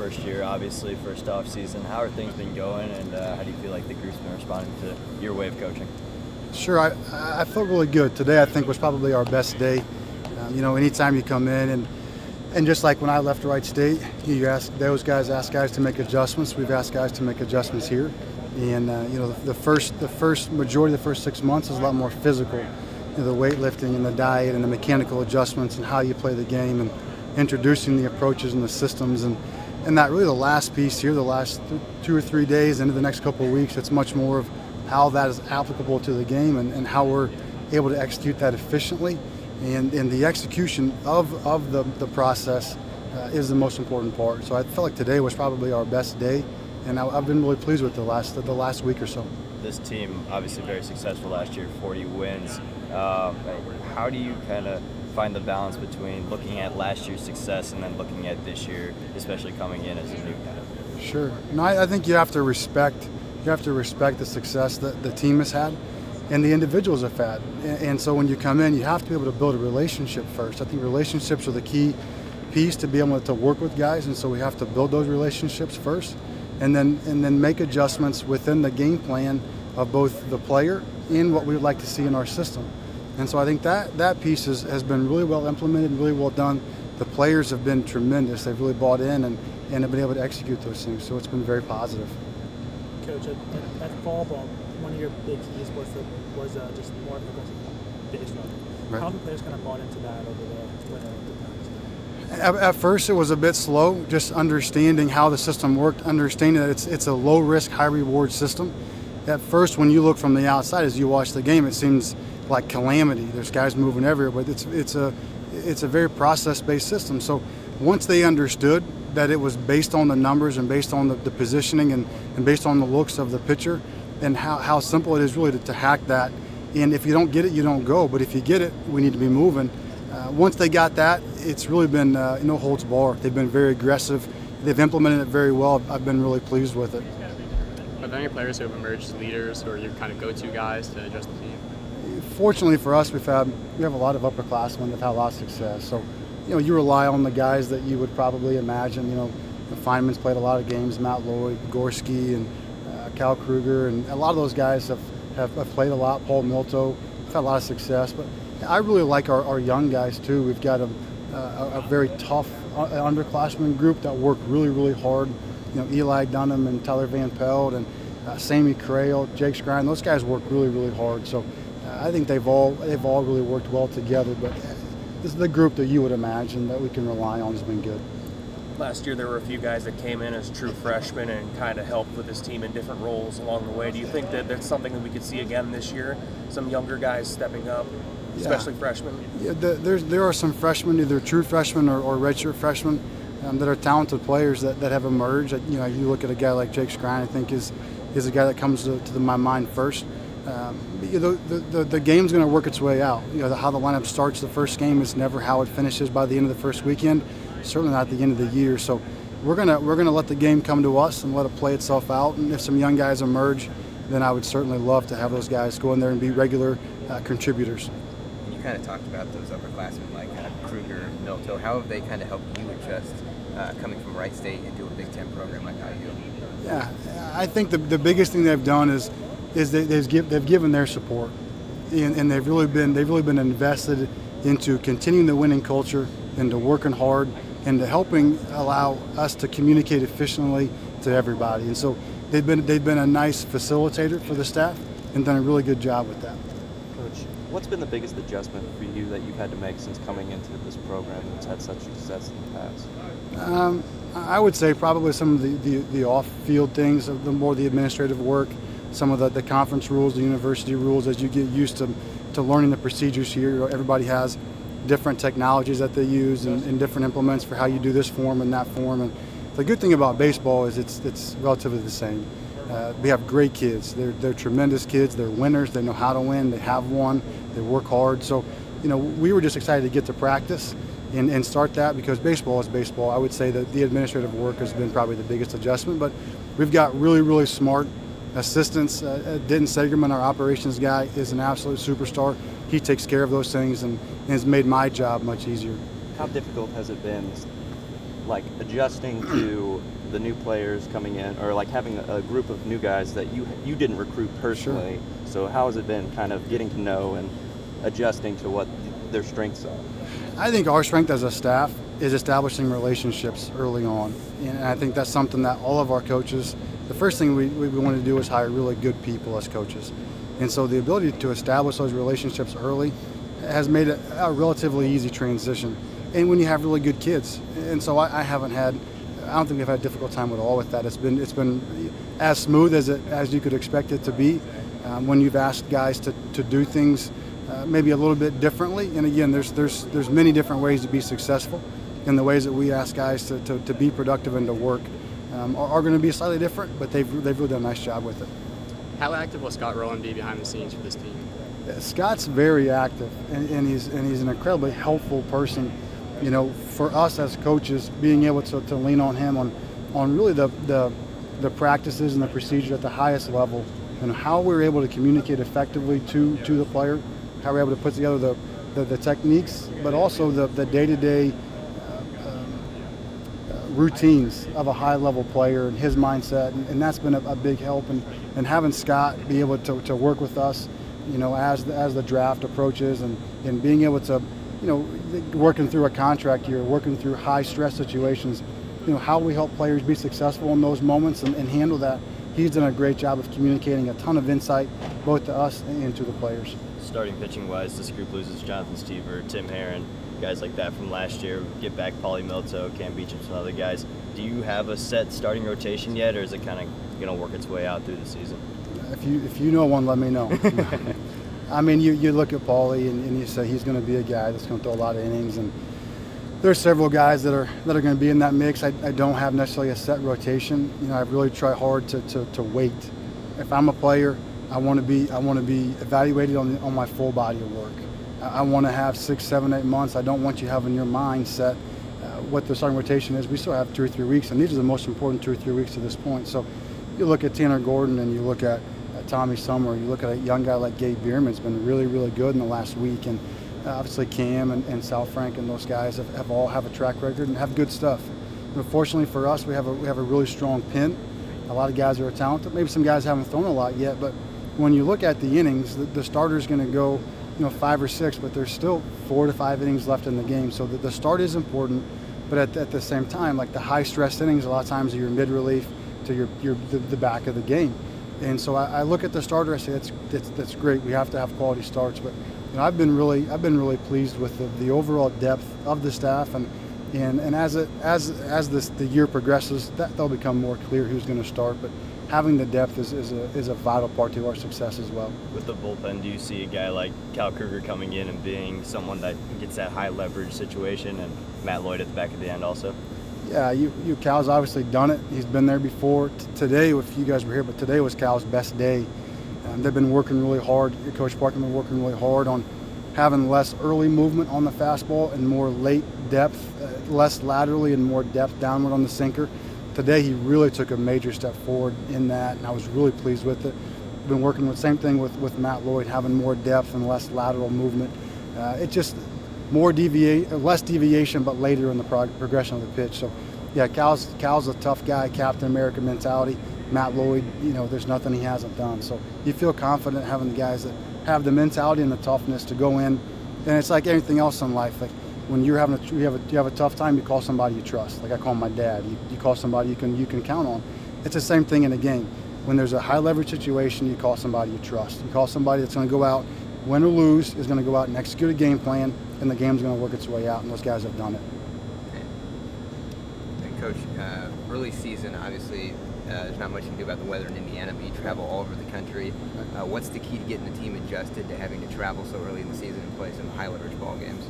first year, obviously, first off season. How are things been going, and how do you feel like the group's been responding to your way of coaching? Sure, I felt really good. Today I think was probably our best day. You know, anytime you come in and just like when I left Wright State, those guys ask guys to make adjustments. We've asked guys to make adjustments here. And you know, the first majority of the first 6 months is a lot more physical. You know, the weightlifting and the diet and the mechanical adjustments and how you play the game and introducing the approaches and the systems and that really the last piece here, the last 2 or 3 days into the next couple of weeks, it's much more of how that is applicable to the game and how we're able to execute that efficiently. And the execution of the process is the most important part. So I felt like today was probably our best day, and I've been really pleased with the last week or so. This team, obviously very successful last year, 40 wins. How do you kind of find the balance between looking at last year's success and then looking at this year, especially coming in as a new guy? Sure. No, I think you have to respect the success that the team has had and the individuals have had. And so when you come in, you have to be able to build a relationship first. I think relationships are the key piece to be able to work with guys, and so we have to build those relationships first and then make adjustments within the game plan of both the player and what we would like to see in our system. And so I think that piece has been really well implemented and really well done. The players have been tremendous. They've really bought in and have been able to execute those things. So it's been very positive. Coach, at fall ball, one of your big keys was just more aggressive base running. Right. How have the players kind of bought into that over the winter? At first, it was a bit slow, just understanding how the system worked, understanding that it's a low-risk, high-reward system. At first, when you look from the outside, as you watch the game, it seems like calamity. There's guys moving everywhere, but it's a very process-based system. So once they understood that it was based on the numbers and based on the positioning and based on the looks of the pitcher and how simple it is really to hack that. And if you don't get it, you don't go. But if you get it, we need to be moving. Once they got that, it's really been no holds barred. They've been very aggressive. They've implemented it very well. I've been really pleased with it. Are there any players who have emerged as leaders or your kind of go-to guys to adjust the team? Fortunately for us, we have a lot of upperclassmen that have had a lot of success. So, you know, you rely on the guys that you would probably imagine. You know, Feynman's played a lot of games, Matt Lloyd, Gorski, and Cal Kruger, and a lot of those guys have played a lot. Paul Milto have had a lot of success. But I really like our young guys too. We've got a very tough underclassmen group that work really, really hard. You know, Eli Dunham and Tyler Van Pelt and Sammy Crail, Jake Scrine, those guys work really, really hard. So I think they've all really worked well together. But this is the group that you would imagine that we can rely on has been good. Last year there were a few guys that came in as true freshmen and kind of helped with this team in different roles along the way. Do you think that that's something that we could see again this year? Some younger guys stepping up, especially freshmen? Yeah, there are some freshmen, either true freshmen or redshirt freshmen, that are talented players that have emerged. You know, you look at a guy like Jake Scrine, I think is a guy that comes to my mind first. You know, the game's going to work its way out. You know, how the lineup starts the first game is never how it finishes by the end of the first weekend. Certainly not at the end of the year. So we're gonna let the game come to us and let it play itself out. And if some young guys emerge, then I would certainly love to have those guys go in there and be regular contributors. You kind of talked about those upperclassmen like Kruger, Milto. How have they kind of helped you adjust coming from Wright State into a Big Ten program like IU? Yeah, I think the biggest thing they've done is they've given their support, and they've really been invested into continuing the winning culture, into working hard, and to helping allow us to communicate efficiently to everybody. And so they've been a nice facilitator for the staff and done a really good job with that. Coach, what's been the biggest adjustment for you that you've had to make since coming into this program that's had such success in the past? I would say probably some of the off-field things, the more the administrative work, some of the conference rules, the university rules, as you get used to learning the procedures here. Everybody has different technologies that they use and different implements for how you do this form and that form. And the good thing about baseball is it's relatively the same. We have great kids. They're tremendous kids. They're winners. They know how to win. They have won. They work hard. So, you know, we were just excited to get to practice and start that because baseball is baseball. I would say that the administrative work has been probably the biggest adjustment, but we've got really, really smart assistants. Denton Segerman, our operations guy, is an absolute superstar. He takes care of those things and has made my job much easier. How difficult has it been like adjusting to the new players coming in, or like having a group of new guys that you didn't recruit personally. Sure. So how has it been kind of getting to know and adjusting to what their strengths are? I think our strength as a staff is establishing relationships early on. And I think that's something that all of our coaches, the first thing we want to do is hire really good people as coaches. And so the ability to establish those relationships early has made it a relatively easy transition. And when you have really good kids. And so I don't think we've had a difficult time at all with that. It's been as smooth as you could expect it to be when you've asked guys to do things maybe a little bit differently. And again, there's many different ways to be successful, and the ways that we ask guys to be productive and to work are going to be slightly different, but they've really done a nice job with it. How active will Scott Rowland be behind the scenes for this team? Scott's very active, and he's an incredibly helpful person. You know, for us as coaches, being able to lean on him on really the practices and the procedures at the highest level, and how we're able to communicate effectively to the player, how we're able to put together the techniques, but also the day-to-day routines of a high-level player and his mindset, and that's been a big help. And having Scott be able to work with us, you know, as the draft approaches, and being able to, you know, working through a contract year, working through high-stress situations, you know, how we help players be successful in those moments and handle that. He's done a great job of communicating a ton of insight both to us and to the players. Starting pitching-wise, this group loses Jonathan Stever, Tim Herron, guys like that from last year. Get back Paulie Milto, Cam Beecham, some other guys. Do you have a set starting rotation yet, or is it kind of going to work its way out through the season? If you know one, let me know. I mean, you look at Paulie and you say he's going to be a guy that's going to throw a lot of innings, and there's several guys that are going to be in that mix. I don't have necessarily a set rotation. You know, I really try hard to wait. If I'm a player, I want to be evaluated on my full body of work. I want to have 6, 7, 8 months. I don't want you having your mind set what the starting rotation is. We still have 2 or 3 weeks, and these are the most important 2 or 3 weeks to this point. So you look at Tanner Gordon, and you look at Tommy Summer, you look at a young guy like Gabe Bierman's been really, really good in the last week, and obviously Cam and Sal Frank and those guys all have a track record and have good stuff. But fortunately for us, we have a really strong pin. A lot of guys are talented. Maybe some guys haven't thrown a lot yet, but when you look at the innings, the starter's going to go, you know, 5 or 6, but there's still 4 to 5 innings left in the game. So the start is important, but at the same time, like the high stress innings, a lot of times are your mid relief to the back of the game. And so I look at the starter, I say that's great. We have to have quality starts, but you know, I've been really pleased with the overall depth of the staff, and as the year progresses, that'll become more clear who's going to start. But having the depth is a vital part to our success as well. With the bullpen, do you see a guy like Cal Kruger coming in and being someone that gets that high leverage situation, and Matt Lloyd at the back of the end also? Yeah, Cal's obviously done it. He's been there before. Today, if you guys were here, but today was Cal's best day. They've been working really hard. Coach Parkman been working really hard on having less early movement on the fastball and more late depth, less laterally and more depth downward on the sinker. Today, he really took a major step forward in that, and I was really pleased with it. We've been working with same thing with Matt Lloyd, having more depth and less lateral movement. It just less deviation, but later in the progression of the pitch. So, yeah, Cal's a tough guy, Captain America mentality. Matt Lloyd, you know, there's nothing he hasn't done. So you feel confident having the guys that have the mentality and the toughness to go in. And it's like anything else in life. Like when you have a tough time, you call somebody you trust. Like I call my dad. You call somebody you can count on. It's the same thing in a game. When there's a high leverage situation, you call somebody you trust. You call somebody that's going to go out, win or lose, is going to go out and execute a game plan, and the game's going to work its way out. And those guys have done it. And Coach, early season, obviously, there's not much you can do about the weather in Indiana, but you travel all over the country. What's the key to getting the team adjusted to having to travel so early in the season and play some high leverage ball games?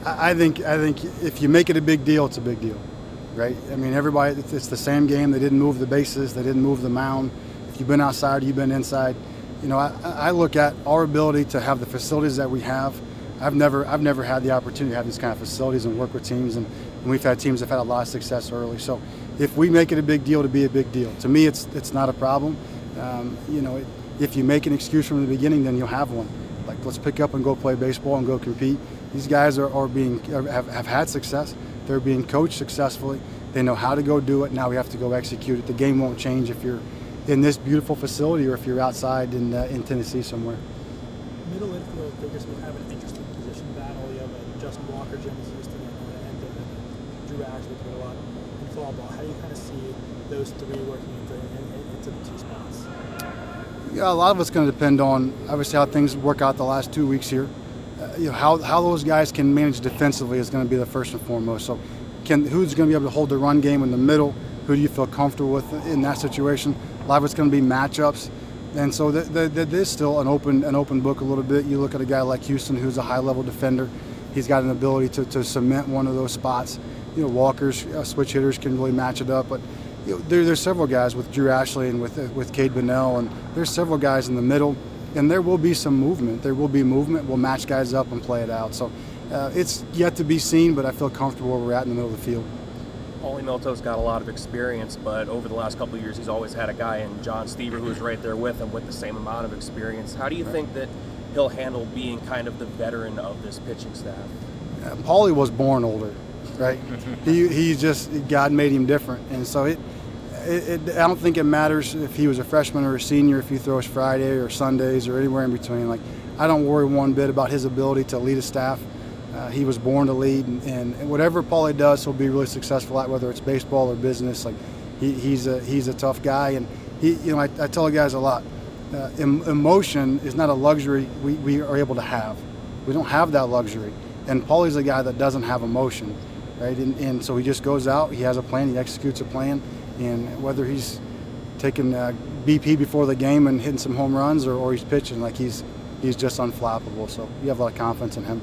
I think if you make it a big deal, it's a big deal, right? I mean, everybody, it's the same game. They didn't move the bases. They didn't move the mound. If you've been outside, you've been inside. You know, I look at our ability to have the facilities that we have. I've never had the opportunity to have these kind of facilities and work with teams, and we've had teams that have had a lot of success early. So if we make it a big deal to be a big deal, to me it's not a problem. You know, if you make an excuse from the beginning, then you'll have one. Like, let's pick up and go play baseball and go compete. These guys have had success. They're being coached successfully. They know how to go do it. Now we have to go execute it. The game won't change if you're in this beautiful facility or if you're outside in Tennessee somewhere. Middle infield, they just have an interesting position battle. You have Justin Walker, Jim Houston, and Drew Ashley put a lot in fall ball. How do you kind of see those three working into the two spots? Yeah, a lot of it's going to depend on obviously how things work out the last 2 weeks here. How those guys can manage defensively is going to be the first and foremost. So, who's going to be able to hold the run game in the middle? Who do you feel comfortable with in that situation? A lot of it's going to be matchups, and so there's still an open book a little bit. You look at a guy like Houston, who's a high-level defender. He's got an ability to cement one of those spots. Walker's switch hitters can really match it up, but there's several guys with Drew Ashley and with Cade Bunnell, and there's several guys in the middle, and there will be some movement. There will be movement. We'll match guys up and play it out. So it's yet to be seen, but I feel comfortable where we're at in the middle of the field. Paulie Milto's got a lot of experience, but over the last couple of years, he's always had a guy in John Stever who was right there with him with the same amount of experience. How do you think that he'll handle being kind of the veteran of this pitching staff? Paulie was born older, right? he just, God made him different, and so I don't think it matters if he was a freshman or a senior, if he throws Friday or Sundays or anywhere in between. Like, I don't worry one bit about his ability to lead a staff. He was born to lead, and whatever Paulie does, he'll be really successful at, whether it's baseball or business. Like, he's a tough guy, and I tell the guys a lot. Emotion is not a luxury we are able to have. We don't have that luxury, and Paulie's a guy that doesn't have emotion, right? And so he just goes out, he has a plan, he executes a plan, and whether he's taking BP before the game and hitting some home runs or he's pitching, like he's just unflappable. So you have a lot of confidence in him.